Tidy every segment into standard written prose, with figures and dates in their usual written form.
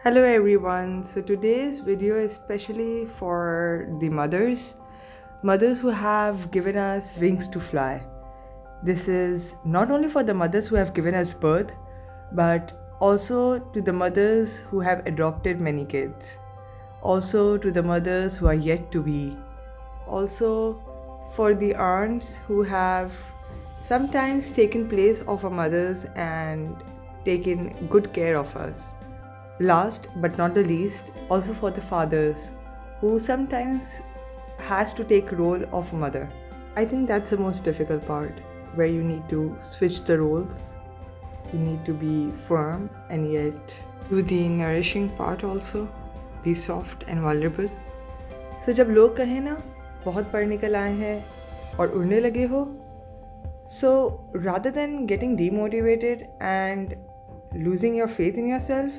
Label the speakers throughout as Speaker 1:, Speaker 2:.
Speaker 1: Hello everyone. So today's video is especially for the mothers who have given us wings to fly. This is not only for the mothers who have given us birth, but also to the mothers who have adopted many kids. Also to the mothers who are yet to be. Also for the aunts who have sometimes taken place of our mothers and taken good care of us. Last but not the least, also for the fathers who sometimes has to take role of a mother. I think that's the most difficult part, where you need to switch the roles. You need to be firm and yet do the nourishing part also. Be soft and vulnerable. So जब लोग कहें ना बहुत पढ़ निकल आए हैं और उड़ने लगे हो, so rather than getting demotivated and losing your faith in yourself,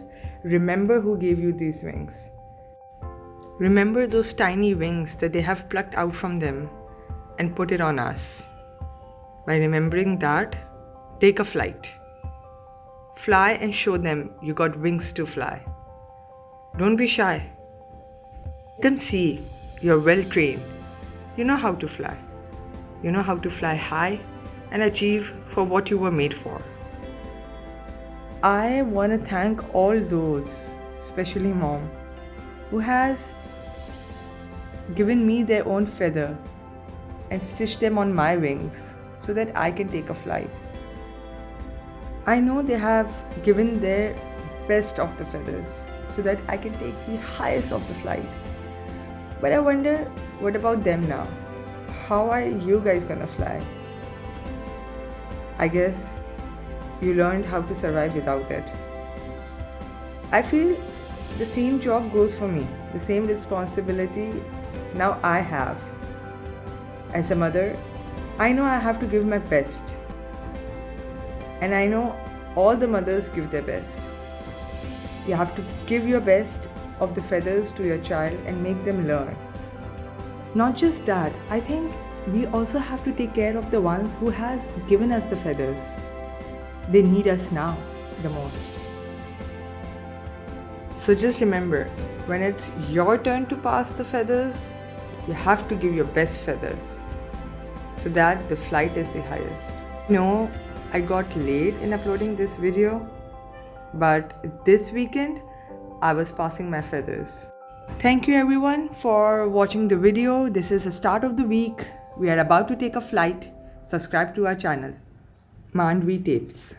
Speaker 1: remember who gave you these wings. Remember those tiny wings that they have plucked out from them and put it on us. By remembering that, take a flight. Fly and show them you got wings to fly. Don't be shy. Let them see you're well trained. You know how to fly. You know how to fly high and achieve for what you were made for. I want to thank all those, especially mom, who has given me their own feather and stitched them on my wings so that I can take a flight. I know they have given their best of the feathers so that I can take the highest of the flight. But I wonder, what about them now? How are you guys gonna fly? I guess you learned how to survive without it. I feel the same job goes for me, the same responsibility now I have. As a mother, I know I have to give my best. And I know all the mothers give their best. You have to give your best of the feathers to your child and make them learn. Not just that, I think we also have to take care of the ones who has given us the feathers. They need us now the most. So just remember, when it's your turn to pass the feathers, you have to give your best feathers so that the flight is the highest. No, I got late in uploading this video, but this weekend I was passing my feathers. Thank you everyone for watching the video. This is the start of the week. We are about to take a flight. Subscribe to our channel. Mandvi Tapes.